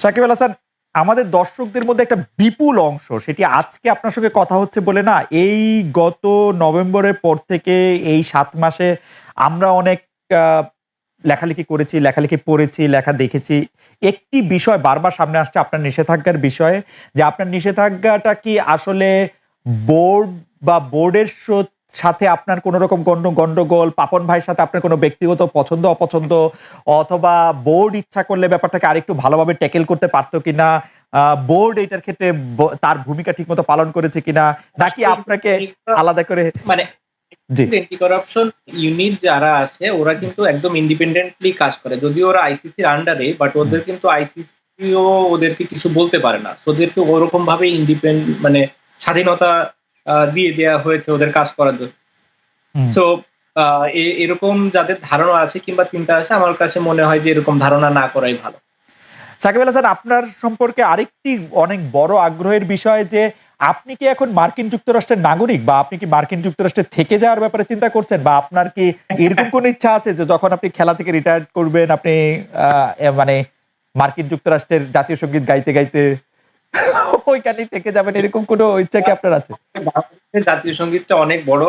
সাকিব আল হাসান, আমাদের দর্শকদের মধ্যে একটা বিপুল অংশ সেটি আজকে আপনার সঙ্গে কথা হচ্ছে বলে না, এই গত নভেম্বরের পর থেকে এই ৭ মাসে আমরা অনেক আ লেখালেখি করেছি, লেখালেখি পড়েছি, লেখা দেখেছি। একটি বিষয় বারবার সামনে আসছে আপনার নিষেধাজ্ঞার বিষয়ে, যে আপনার নিষেধাজ্ঞাটা কি আসলে বোর্ড বা বোর্ডের সাথে আপনার কোন রকম গন্ডগোল, পাপন ভাইয়ের সাথে আপনার কোন ব্যক্তিগত পছন্দ অপছন্দ, অথবা বোর্ড ইচ্ছা করলে ব্যাপারটাকে আরেকটু ভালোভাবে ট্যাকেল করতে পারত কিনা, আ বোর্ড এটার ক্ষেত্রে তার ভূমিকা ঠিকমতো পালন করেছে কিনা, নাকি আসলে আপনাকে আলাদা করে মানে জি। অ্যান্টি করাপশন ইউনিট যারা আছে ওরা কিন্তু একদম ইন্ডিপেন্ডেন্টলি কাজ করে। যদিও ওরা আইসিসির আন্ডারে, বাট হুম, ওদের কিন্তু আইসিসিও ওদেরকে কিছু বলতে পারে না। তো ওদেরকে ওরকম ভাবে মানে স্বাধীনতা দিয়ে দেয়া হয়েছে ওদের কাজ করার জন্য। হুম। সো এরকম যাদের ধারণা আছে কিংবা চিন্তা আছে, আমার কাছে মনে হয় যে এরকম ধারণা না করাই ভালো। সাকিব আল হাসান, আপনার সম্পর্কে আরেকটি অনেক বড় আগ্রহের বিষয় যে আপনি কি এখন মার্কিন যুক্তরাষ্ট্রের নাগরিক, বা আপনি কি মার্কিন যুক্তরাষ্ট্রে থেকে যাওয়ার ব্যাপারে চিন্তা করছেন, বা আপনার কি এরকম কোনো ইচ্ছা আছে যে যখন আপনি খেলা থেকে রিটায়ার্ড করবেন আপনি মানে মার্কিন যুক্তরাষ্ট্রের জাতীয় সঙ্গীত গাইতে গাইতে ওইখানেই থেকে যাবেন, এরকম কোনো ইচ্ছা কি আপনার আছে? বাংলাদেশের জাতীয় সঙ্গীতটা অনেক বড়।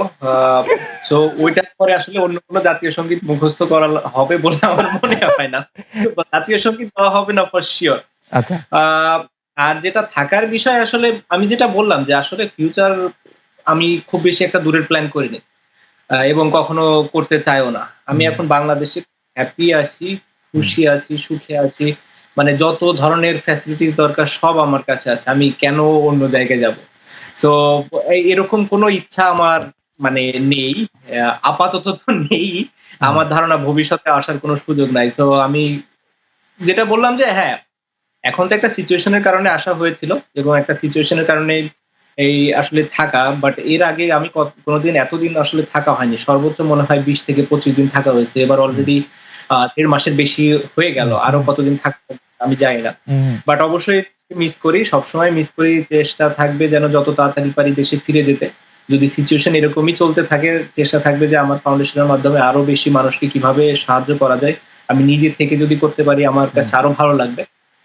সো ওইটার পরে আসলে অন্য কোনো জাতীয় সঙ্গীত মুখস্থ করা হবে বলে আমার মনে হয় না। জাতীয় সঙ্গীত গাওয়া হবে না ফর সিওর। আচ্ছা। আ আর যেটা থাকার বিষয়, আসলে আমি যেটা বললাম যে আসলে ফিউচার আমি খুব বেশি একটা দূরের প্ল্যান করিনি। এবং কখনো করতে চাইও না। আমি হুম, এখন বাংলাদেশে হ্যাপি আছি, হুম, খুশি আছি, সুখে আছি। মানে যত ধরনের ফ্যাসিলিটিস দরকার সব আমার কাছে আছে। আমি কেন অন্য জায়গায় যাব? সো এরকম কোনো ইচ্ছা আমার মানে নেই। আপাতত তো নেই। হুম, আমার ধারণা ভবিষ্যতে আসার কোনো সুযোগ নাই। সো আমি যেটা বললাম যে হ্যাঁ, এখন তো একটা সিচুয়েশন এর কারণে আসা হয়েছিল এবং একটা সিচুয়েশন এর কারণে এই আসলে থাকা। বাট এর আগে আমি কোনোদিন এতদিন আসলে থাকা হয়নি। সর্বোচ্চ মনে হয় ২০ থেকে ২৫ দিন থাকা হয়েছে। এবার হুম, অলরেডি ১.৫ মাসের বেশি হয়ে গেল। হুম, আরো হুম, কতদিন থাকবো আমি জানি না। হুম, বাট অবশ্যই মিস করি। সবসময় মিস করি। চেষ্টা থাকবে যেন যত তাড়াতাড়ি পারি দেশে ফিরে যেতে। যদি সিচুয়েশন এরকমই চলতে থাকে, চেষ্টা থাকবে যে আমার ফাউন্ডেশনের মাধ্যমে আরো বেশি মানুষকে কিভাবে সাহায্য করা যায়। আমি নিজে থেকে যদি করতে পারি আমার হুম। কাছে আরো ভালো লাগবে।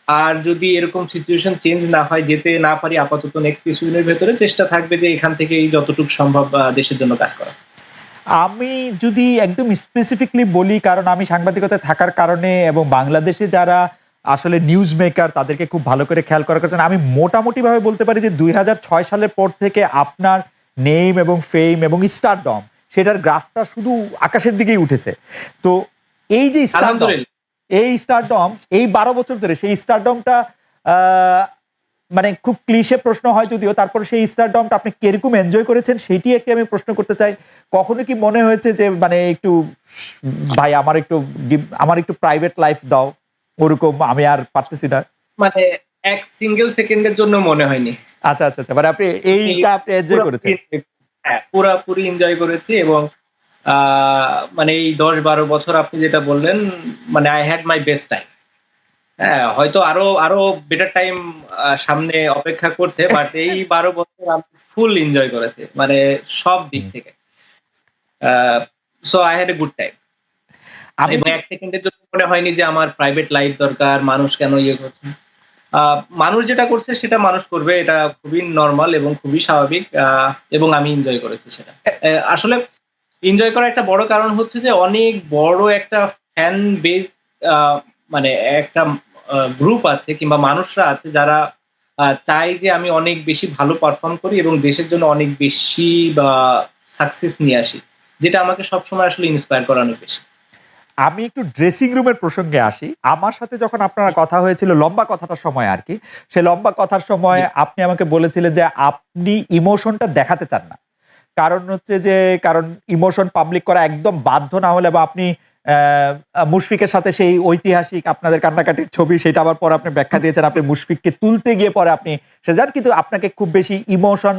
আর যদি এরকম সিচুয়েশন চেঞ্জ না হয়, যেতে না পারি, আপাতত নেক্সট কিছুদিনের ভেতরে চেষ্টা থাকবে যে এখান থেকেই যতটুকু সম্ভব দেশের জন্য কাজ করা। আমি যদি একদম স্পেসিফিকলি বলি, কারণ আমি সাংবাদিকতায় থাকার কারণে এবং বাংলাদেশে যারা আসলে নিউজ মেকার তাদেরকে খুব ভালো করে খেয়াল করার কারণে আমি মোটামুটিভাবে বলতে পারি যে ২০০৬ সালের পর থেকে আপনার নেম এবং ফেম এবং স্টারডম সেটার গ্রাফটা শুধু আকাশের দিকেই উঠেছে। তো এই যে স্টারডম, আলহামদুলিল্লাহ। এই স্টারডম এই ১২ বছর ধরে সেই স্টারডমটা আ মানে খুব ক্লিশে প্রশ্ন হয় যদিও, তারপরে সেই স্টারডমটা আপনি কিরকম এনজয় করেছেন সেটি একটি আমি প্রশ্ন করতে চাই। কখনো কি মনে হয়েছে যে মানে একটু ভাই আমার একটু প্রাইভেট লাইফ দাও, ওরকম আমি আর পারতেছি না? মানে এক সিঙ্গেল সেকেন্ডের জন্য মনে হয়নি। আচ্ছা, আচ্ছা, আচ্ছা। মানে আপনি আমি এইটা আপনি এনজয় পুরাপুরি করেছেন। হ্যাঁ, পুরাপুরি এনজয় করেছি এবং আ মানে এই ১০-১২ বছর আপনি যেটা বললেন, মানে I had my best time. হ্যাঁ, হয়তো আরো আরো বেটার টাইম সামনে অপেক্ষা করছে। বাট এই ১২ বছর আমি ফুল এনজয় করেছি। মানে সব দিক হুম। থেকে। আ so I had a good time. আমি এবং যদি ১ সেকেন্ডের জন্য মনে হয়নি যে আমার প্রাইভেট লাইফ দরকার, মানুষ কেন ইয়ে করছে। আ মানুষ যেটা করছে সেটা মানুষ করবে। এটা খুবই নরমাল এবং খুবই স্বাভাবিক। এবং আমি এনজয় করেছি সেটা। আসলে এনজয় করার একটা বড় কারণ হচ্ছে যে অনেক বড় একটা ফ্যান বেস, আ মানে একটা গ্রুপ আছে কিংবা মানুষরা আছে যারা চায় যে আমি অনেক বেশি ভালো পারফর্ম করি এবং দেশের জন্য অনেক বেশি বা সাকসেস নিয়ে আসি। যেটা আমাকে সবসময় আসলে ইন্সপায়ার করে অনেক বেশি। আমি একটু ড্রেসিং রুমের প্রসঙ্গে আসি। আমার সাথে যখন আপনার কথা হয়েছিল লম্বা কথাটার সময় আরকি, সেই লম্বা কথার সময় জি, আপনি আমাকে বলেছিলেন যে আপনি ইমোশনটা দেখাতে চান না। কারণ হচ্ছে যে কারণ ইমোশন পাবলিক করা একদম বাধ্য না হলে, বা আপনি মুশফিকের সাথে সেই ঐতিহাসিক আপনাদের কান্নাকাটির ছবি সেটা আবার পরে আপনি ব্যাখ্যা দিয়েছেন। আপনি মুশফিককে তুলতে গিয়ে পরে আপনি সে যান, কিন্তু আপনাকে খুব বেশি ইমোশন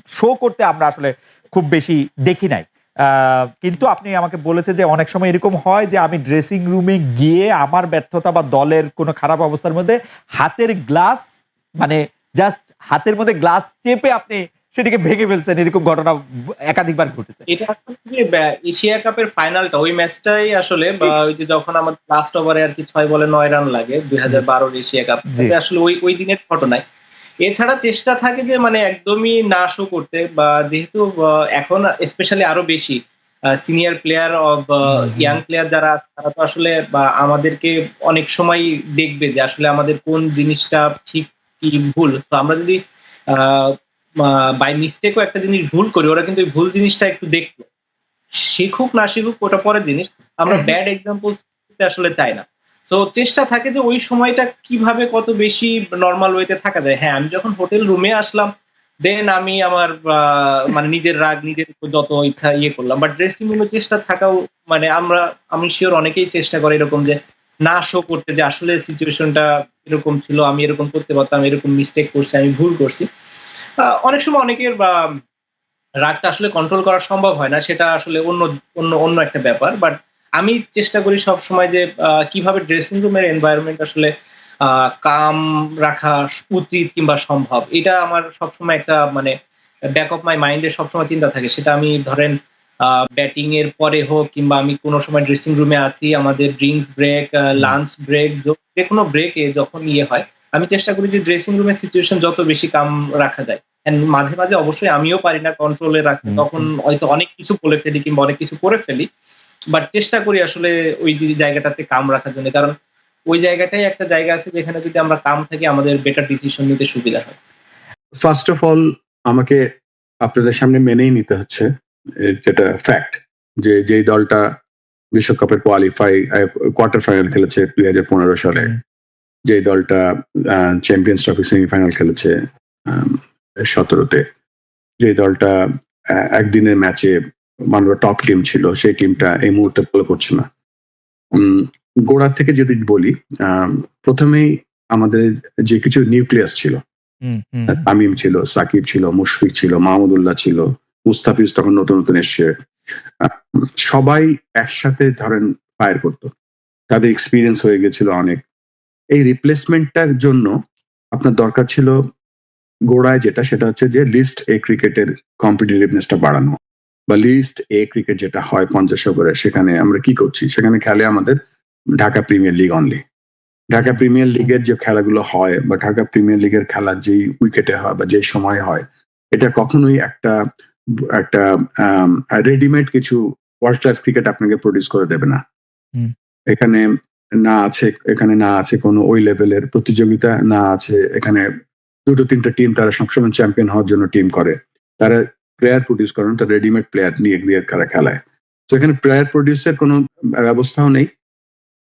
শো করতে আমরা আসলে খুব বেশি দেখি নাই। আ কিন্তু আপনি আমাকে বলেছেন যে অনেক সময় এরকম হয় যে আমি ড্রেসিং রুমে গিয়ে আমার ব্যর্থতা বা দলের কোনো খারাপ অবস্থার মধ্যে হাতের গ্লাস মানে জাস্ট হাতের মধ্যে গ্লাস চেপে আপনি সেটিকে ভেঙে ফেলছেন, এরকম ঘটনা একাধিকবার ঘটেছে। এটা আসলে যে এশিয়া কাপের ফাইনালটা ওই ম্যাচটাই আসলে বা ওই যে যখন আমাদের লাস্ট ওভারে আর কি ৬ বলে ৯ রান লাগে জি, ২০১২ এশিয়া কাপ, জি। আসলে ওই ওই দিনের ঘটনায়। এছাড়া চেষ্টা থাকে যে মানে একদমই না শো করতে, বা যেহেতু এখন স্পেশালি আরো বেশি senior player of hmm, hmm. Young player যারা আছে, তারা তো আসলে বা আমাদেরকে অনেক সময় দেখবে যে আসলে আমাদের কোন জিনিসটা ঠিক কি ভুল। তো আমরা যদি বাই মিস্টেকও একটা জিনিস ভুল করি, ওরা কিন্তু ওই ভুল জিনিসটা একটু দেখবে। শিখুক না শিখুক ওটা পরের জিনিস। আমরা ব্যাড এক্সাম্পলস দিতে আসলে চাই না। তো চেষ্টা থাকে যে ওই সময়টা কিভাবে কত বেশি নরমাল ওয়েতে থাকা যায়। হ্যাঁ, আমি যখন হোটেল রুমে আসলাম, দেন আমি আমার মানে নিজের রাগ নিজের উপর যত ইচ্ছা ইয়ে করলাম। বাট ড্রেসিং রুমে চেষ্টা থাকাও মানে আমি সিউর অনেকেই চেষ্টা করে এরকম যে না শো করতে, যে আসলে সিচুয়েশনটা এরকম ছিল, আমি এরকম করতে পারতাম, এরকম মিস্টেক করছি, আমি ভুল করছি। অনেক সময় অনেকের রাগটা আসলে কন্ট্রোল করা সম্ভব হয় না। সেটা আসলে অন্য অন্য অন্য একটা ব্যাপার। বাট আমি চেষ্টা করি সবসময় যে কিভাবে ড্রেসিং রুমের এনভায়রনমেন্ট আসলে কাম রাখা উচিত কিংবা সম্ভব। এটা আমার সবসময় একটা মানে ব্যাক অফ মাই মাইন্ড এ সবসময় চিন্তা থাকে। সেটা আমি ধরেন ব্যাটিং এর পরে হোক কিংবা আমি কোন সময় ড্রেসিং রুমে আছি, আমাদের ড্রিংকস ব্রেক, হুম, লাঞ্চ ব্রেক, যেকোনো ব্রেকে যখন ইয়ে হয়, আমি চেষ্টা করি যে ড্রেসিং রুমের সিচুয়েশন যত বেশি কাম রাখা যায়। মাঝে, মাঝে অবশ্যই আমিও পারি না কন্ট্রোলে রাখতে। হুম, তখন হুম। হয়তো অনেক কিছু বলে ফেলি কিংবা অনেক কিছু করে ফেলি। বাট চেষ্টা করি আসলে ওই জায়গাটাতে কাম রাখার জন্য। কারণ ওই জায়গাটাই একটা জায়গা আছে যেখানে যদি আমরা কাম থাকি আমাদের বেটার ডিসিশন নিতে সুবিধা হয়। ফার্স্ট অফ অল আমাকে আপনাদের সামনে মেনেই নিতে হচ্ছে যেটা ফ্যাক্ট যে যেই দলটা বিশ্বকাপের কোয়ার্টার ফাইনাল খেলেছে 2015 সালে, হুম, যেই দলটা চ্যাম্পিয়ন্স ট্রফি সেমিফাইনাল খেলেছে 17-তে, যে দলটা একদিনের ম্যাচে মানব টপ টিম ছিল, সেই টিমটা এই মুহূর্তে ভালো করছে না। উম, গোড়া থেকে যদি বলি, আম, প্রথমেই আমাদের যে কিছু নিউক্লিয়াস ছিল, হুম, হুম, তামিম ছিল, সাকিব ছিল, মুশফিক ছিল, মাহমুদুল্লাহ ছিল, মুস্তাফিজ তখন নতুন নতুন এসছে। আহ, সবাই একসাথে ধরেন ফায়ার করতো, তাদের এক্সপিরিয়েন্স হয়ে গেছিল অনেক। এই রিপ্লেসমেন্টটার জন্য আপনার দরকার ছিল গোড়ায় যেটা, সেটা হচ্ছে যে লিস্ট এ ক্রিকেটের কম্পিটিটিভনেসটা বাড়ানো, বা লিস্ট এ ক্রিকেট যেটা হয় 50 ওভারে, সেখানে আমরা কি করছি, সেখানে খেলে আমাদের Dhaka premier league only. Dhaka হুম, প্রিমিয়ার লিগের যে খেলাগুলো হয় বা ঢাকা প্রিমিয়ার লিগের খেলা যেই উইকেটে হয় বা যেই সময় হয়, এটা কখনোই একটা একটা রেডিমেড কিছু ওয়ার্ল্ড ক্লাস ক্রিকেট আপনাকে প্রডিউস করে দেবে না। হুম, এখানে এখানে না আছে কোনো ওই লেভেলের প্রতিযোগিতা, না আছে এখানে দুটো তিনটা টিম তারা সবসময় চ্যাম্পিয়ন হওয়ার জন্য টিম করে। তারা প্লেয়ার প্রডিউস করে না, তারা রেডিমেড প্লেয়ার নিয়ে দিয়ে তারা খেলায়। তো এখানে প্লেয়ার প্রডিউসের কোনো ব্যবস্থাও নেই,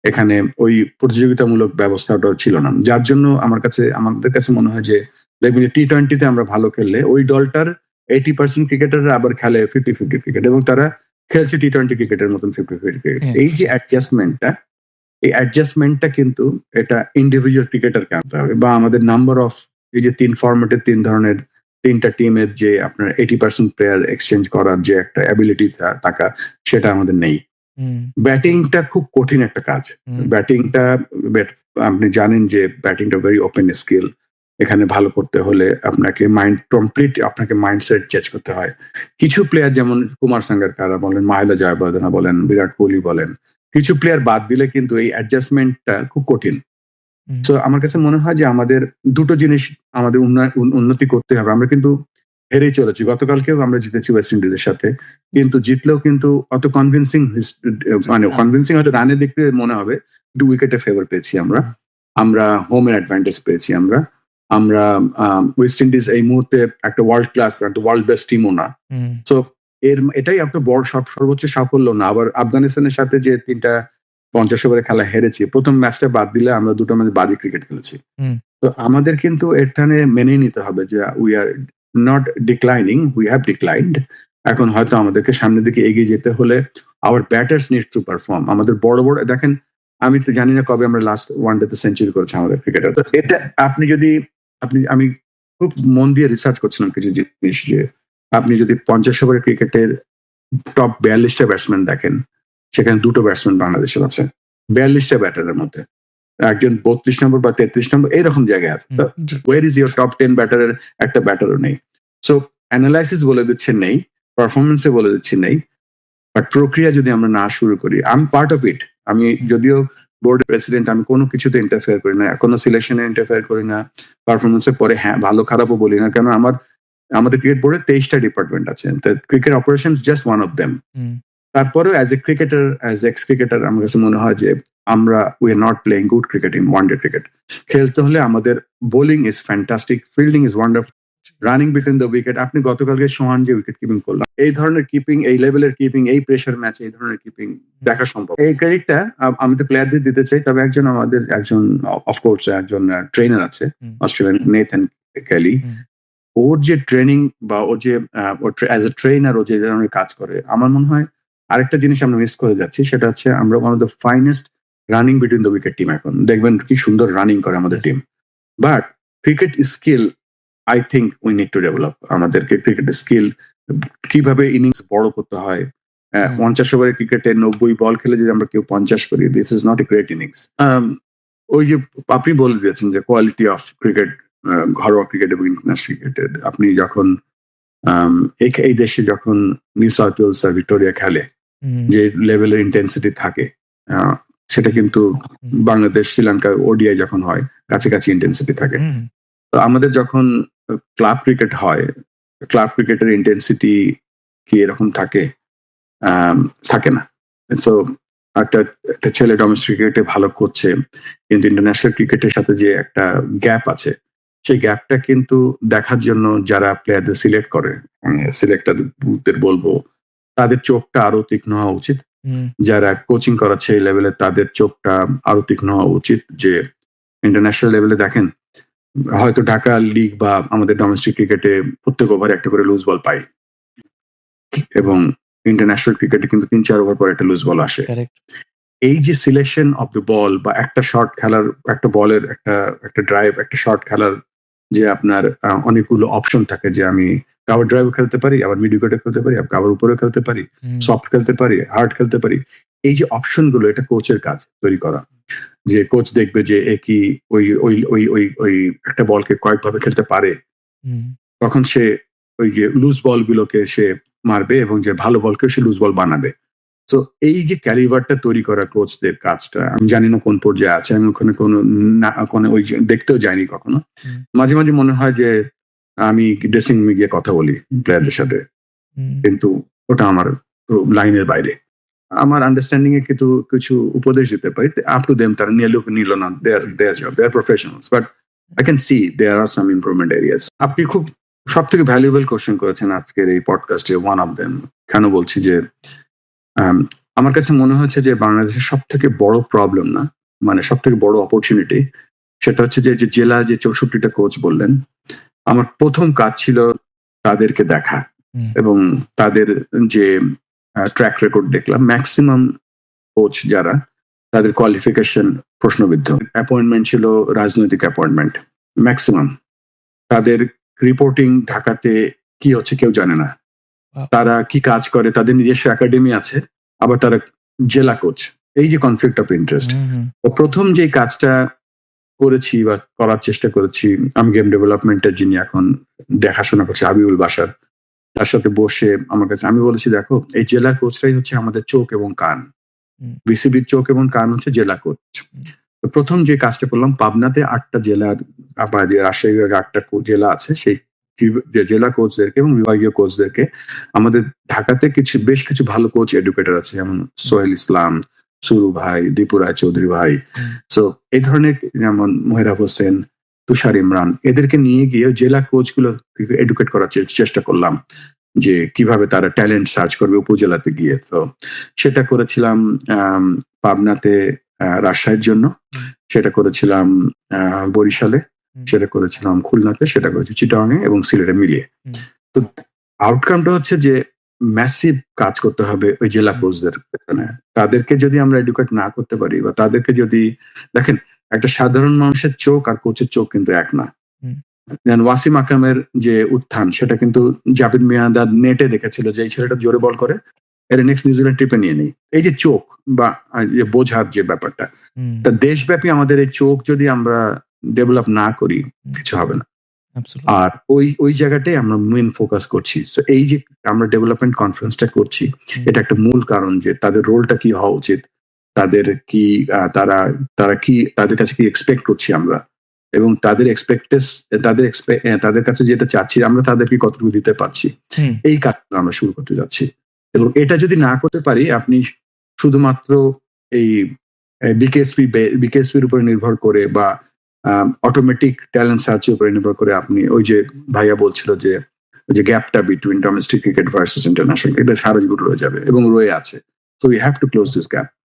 এখানে ওই প্রতিযোগিতামূলক ব্যবস্থাটাও ছিল না। যার জন্য আমাদের কাছে মনে হয় যে দেখবেন টি-20 আমরা ভালো খেললে ওই দলটার 80% ক্রিকেটাররা আবার খেলে 50-50 ক্রিকেট, এবং তারা খেলছে টি-20 ক্রিকেটের মতন 50-50 ক্রিকেট। হ্যাঁ, এই যে অ্যাডজাস্টমেন্টটা কিন্তু এটা ইন্ডিভিজুয়াল ক্রিকেটারকে আনতে হবে, বা আমাদের নাম্বার অফ এই যে 3 ফরম্যাটের 3 ধরনের 3টা টিমের যে আপনার 80% প্লেয়ার এক্সচেঞ্জ করার যে একটা অ্যাবিলিটি থাকা, সেটা আমাদের নেই। হুম, ব্যাটিংটা খুব কঠিন একটা কাজ। হুম, ব্যাটিংটা আপনি জানেন যে ব্যাটিংটা ভেরি ওপেন স্কিল। এখানে ভালো করতে হলে আপনাকে মাইন্ডসেট চেঞ্জ করতে হয়। কিছু প্লেয়ার যেমন কুমার সাঙ্গাকারা বলেন, মাহেলা জয়াবর্ধনে বলেন, বিরাট কোহলি বলেন, কিছু প্লেয়ার বাদ দিলে কিন্তু এই অ্যাডজাস্টমেন্টটা খুব কঠিন। হুম, সো আমার কাছে মনে হয় যে আমাদের দুটো জিনিস আমাদের উন্নতি করতে হবে। আমরা কিন্তু হেরেই চলেছি। গতকালকেও আমরা জিতেছি ওয়েস্ট ইন্ডিজের সাথে। কিন্তু জিতলেও কিন্তু অত কনভিনসিং মানে না, কনভিনসিং হয়তো রানে দেখতে মনে হবে। কিন্তু উইকেটে ফেভার পেয়েছি আমরা। হুম, আমরা হোমের অ্যাডভান্টেজ পেয়েছি আমরা। আমরা ওয়েস্ট ইন্ডিজ এই মুহূর্তে একটা ওয়ার্ল্ড ক্লাস, একটা ওয়ার্ল্ড বেস্ট টিমও না। হুম, সো এটাই একটা বড় সর্বোচ্চ সাফল্য না। আবার আফগানিস্তানের সাথে যে ৩টা ৫০ ওভারের খেলা হেরেছি, ১ম ম্যাচটা বাদ দিলে আমরা ২টো ম্যাচ বাজে ক্রিকেট খেলেছি। হুম, তো আমাদের কিন্তু এখানে মেনেই নিতে হবে যে we are not declining, we have declined. এখন হয়তো আমাদেরকে সামনের দিকে এগিয়ে যেতে হলে our batters needs to perform. আমাদের বড় দেখেন, আমি তো জানি না কবে আমরা লাস্ট ওয়ানডেতে সেঞ্চুরি করেছি আমাদের ক্রিকেটার। তো এটা আমি খুব মন দিয়ে রিসার্চ করছিলাম কিছু জিনিস, যে আপনি যদি ৫০ ওভারের ক্রিকেটের টপ ৪২টা ব্যাটসম্যান দেখেন, সেখানে ২টো ব্যাটসম্যান বাংলাদেশের আছে ৪২টা ব্যাটারের মধ্যে। একজন ৩২ নম্বর বা ৩৩ নম্বর এরকম জায়গায় আছে। হুম, তো জি, ওয়ের ইজ ইউর টপ 10 ব্যাটারের একটা ব্যাটারও নেই। সো অ্যানালাইসিস বলে দিচ্ছে নেই, পারফরমেন্সে বলে দিচ্ছে নেই, বাট প্রক্রিয়া যদি আমরা না শুরু করি, I am part of it. আমি যদিও বোর্ডের প্রেসিডেন্ট, আমি কোনো কিছুতে ইন্টারফেয়ার করি না, কোনো সিলেকশনে ইন্টারফেয়ার করি না, পারফরমেন্সের পরে হ্যাঁ ভালো খারাপও বলি না, কেন আমাদের ক্রিকেট বোর্ডে 23টা ডিপার্টমেন্ট আছে, cricket operation just one of them. তারপরেও as a cricketer, as ex cricketer, আমার কাছে মনে হয় যে আমরা we are not playing good cricket in one day cricket. খেলতে হলে আমাদের bowling is fantastic, fielding is wonderful, running between the wicket. আপনি গতকালকে সোহান যে উইকেট কিপিং করলাম, এই ধরনের কিপিং, এই লেভেলের কিপিং, এই প্রেশার ম্যাচ, এই ধরনের কিপিং দেখা সম্ভব। এই ক্রেডিটটা আমি তো প্লেয়ারদের দিতে চাই, তবে আমাদের একজন অফকোর্স একজন ট্রেনার আছে অস্ট্রেলিয়ান, নেথান কেলি। ওর যে ট্রেনিং বা ও যে অ্যাজ এ ট্রেনার ও যে ধরনের কাজ করে, আমার মনে হয় আরেকটা জিনিস আমরা মিস করে যাচ্ছি, সেটা হচ্ছে আমরা one of the finest running between the wicket team. এখন দেখবেন কি সুন্দর রানিং করে আমাদের team, but cricket skill I think we need to develop. আমাদেরকে ক্রিকেট স্কিল, কিভাবে ইনিংস বড় করতে হয়। 50 ওভারের ক্রিকেটে 90 বল খেলে যদি আমরা কেউ 50 করি, this is not a great innings. ওই যে আপনি বলে দিয়েছেন যে কোয়ালিটি অফ ক্রিকেট, ঘরোয়া ক্রিকেট এবং ইন্টারন্যাশনাল ক্রিকেটের, আপনি যখন এই দেশে যখন নিউ সাউথ ওয়েলস আর ভিক্টোরিয়া খেলে যে লেভেলের ইন্টেন্সিটি থাকে, সেটা কিন্তু বাংলাদেশ, শ্রীলঙ্কা ওডিআই যখন হয় কাছাকাছি ইন্টেন্সিটি থাকে। তো আমাদের যখন ক্লাব ক্রিকেট হয়, ক্লাব ক্রিকেটের ইন্টেন্সিটি কি এরকম থাকে? থাকে না। সো একটা ছেলে ডোমেস্টিক ক্রিকেটে ভালো করছে, কিন্তু ইন্টারন্যাশনাল ক্রিকেটের সাথে যে একটা গ্যাপ আছে, সেই গ্যাপটা কিন্তু দেখার জন্য যারা প্লেয়ারদের সিলেক্ট করে, সিলেক্টরদের বলবো তাদের চোখটা আরো তীক্ষ্ণ হওয়া উচিত। যারা কোচিং করাচ্ছে এই লেভেলে, তাদের চোখটা আরো তীক্ষ্ণ হওয়া উচিত যে ইন্টারন্যাশনাল লেভেলে দেখেন, হয়তো ঢাকা লিগ বা আমাদের ডোমেস্টিক ক্রিকেটে প্রত্যেক ওভারে একটা করে লুজ বল পাই, এবং ইন্টারন্যাশনাল ক্রিকেটে কিন্তু 3-4 ওভার পর একটা লুজ বল আসে। এই যে সিলেকশন অফ দ্য বল, বা একটা শট খেলার, একটা বলের একটা ড্রাইভ, একটা শট খেলার যে আপনার অনেকগুলো অপশন থাকে, যে আমি কাভার ড্রাইভ খেলতে পারি, আবার মিড উইকেটে খেলতে পারি, আবার কাভার উপরে খেলতে পারি, সফট খেলতে পারি, হার্ড খেলতে পারি। এই যে অপশনগুলো, এটা কোচের কাজ তৈরি করা। যে কোচ দেখবে যে এ কি ওই ওই ওই ওই ওই একটা বলকে কয়েকভাবে খেলতে পারে, তখন সে ওই যে লুজ বলগুলোকে সে মারবে, এবং যে ভালো বলকে সে লুজ বল বানাবে। তো এই যে ক্যালিভারটা তৈরি করা কোচদের কাজটা, আমি জানি না কোন পর্যায়ে আছে, আমি ওখানে কোনো ওই দেখতেও যাইনি কখনো। মাঝে মাঝে মনে হয় যে আমি ড্রেসিং রুমে গিয়ে কথা বলি প্লেয়ারদের সাথে, কিন্তু ওটা আমার লাইনের বাইরে। আমার আন্ডারস্ট্যান্ডিং এ কিন্তু কিছু উপদেশ দিতে পারি, আপ টু দেম, তারা নিল না, they are professionals, but I can see there are some improvement areas. আপনি খুব সব থেকে ভ্যালুয়েবল কোশ্চেন করেছেন আজকের এই পডকাস্টে, ওয়ান অফ দেম। কেন বলছি যে আমার কাছে মনে হচ্ছে যে বাংলাদেশের সব থেকে বড় প্রবলেম না, মানে সব থেকে বড় অপরচুনিটি, সেটা হচ্ছে যে জেলা যে 64টা কোচ বললেন, আমার প্রথম কাজ ছিল তাদেরকে দেখা, এবং তাদের যে ট্র্যাক রেকর্ড দেখলাম, ম্যাক্সিমাম কোচ যারা, তাদের কোয়ালিফিকেশন প্রশ্নবিদ্ধ, অ্যাপয়েন্টমেন্ট ছিল রাজনৈতিক অ্যাপয়েন্টমেন্ট ম্যাক্সিমাম, তাদের রিপোর্টিং ঢাকাতে কি হচ্ছে কেউ জানে না, তারা কি কাজ করে, তাদের নিজস্ব একাডেমি আছে, আবার তারা জেলা কোচ। এই যে কনফ্লিক্ট অফ ইন্টারেস্ট, প্রথম যে কাজটা করেছি বা করার চেষ্টা করেছি, আমি গেম ডেভেলপমেন্টের যিনি এখন দেখাশোনা করছে হাবিবুল বাশার, তার সাথে বসে আমার কাছে আমি বলেছি, দেখো এই জেলা কোচরাই হচ্ছে আমাদের চোখ এবং কান, বিসিবির চোখ এবং কান হচ্ছে জেলা কোচ। তো প্রথম যে কাজটা করলাম, পাবনাতে 8টা জেলার, রাজশাহী বিভাগে 8টা জেলা আছে, সেই জেলা কোচদেরকে এবং বিভাগীয় কোচদেরকে, আমাদের ঢাকাতে বেশ কিছু ভালো কোচ এডুকেটর আছে, যেমন সোহেল ইসলাম, সুরু ভাই, দীপু রায় চৌধুরী ভাই, সো এই ধরনের, যেমন মোহেরাব হোসেন, তুষার ইমরান, এদেরকে নিয়ে গিয়ে জেলা কোচগুলো এডুকেট করার চেষ্টা করলাম, যে কিভাবে তারা ট্যালেন্ট সার্চ করবে উপজেলাতে গিয়ে। তো সেটা করেছিলাম পাবনাতে, রাজশাহীর জন্য সেটা করেছিলাম, বরিশালে সেটা করেছিলাম, খুলনাতে সেটা করেছি, চিটাগাং এবং সিলেটে মিলিয়ে। তো আউটকামটা হচ্ছে যে ম্যাসিভ কাজ করতে হবে ওই জেলা কোচদের পেছনে। তাদেরকে যদি আমরা এডুকেট না করতে পারি, বা তাদেরকে যদি দেখেন, একটা সাধারণ মানুষের চোখ আর কোচের চোখ কিন্তু এক না। ওয়াসিম আকরামের যে উত্থান, সেটা কিন্তু জাভেদ মিয়াঁদাদ নেটে দেখেছিল যে এই ছেলেটা জোরে বল করে, এর নেক্সট নিউজিল্যান্ড ট্রিপে নিয়ে নেই। এই যে চোখ বা বোঝার যে ব্যাপারটা, তা দেশব্যাপী আমাদের এই চোখ যদি আমরা ডেভেলপ না করি, কিছু হবে না। Absolutely. আর ওই জায়গাটাই আমরা মেন ফোকাস করছি। সো এই যে আমরা ডেভেলপমেন্ট কনফারেন্সটা করছি, এটা একটা মূল কারণ যে তাদের রোলটা কি হওয়া উচিত, তাদের কি তারা কি তাদের কাছে কি এক্সপেক্ট করছি আমরা, এবং তাদের কাছে যেটা চাচ্ছি আমরা তাদেরকে কতটুকু দিতে পারছি, হুম। এই কাজটা আমরা শুরু করতে যাচ্ছি। এবং এটা যদি না করতে পারি, আপনি শুধুমাত্র এই বিকেএসপির উপরে নির্ভর করে বা অটোমেটিক ট্যালেন্ট সার্চের উপরে নির্ভর করে আপনি ওই যে ভাইয়া বলছিল যে ওই যে গ্যাপটা between domestic cricket versus international cricket সারা জীবন রয়ে যাবে এবং রয়ে আছে। So we have to close this gap.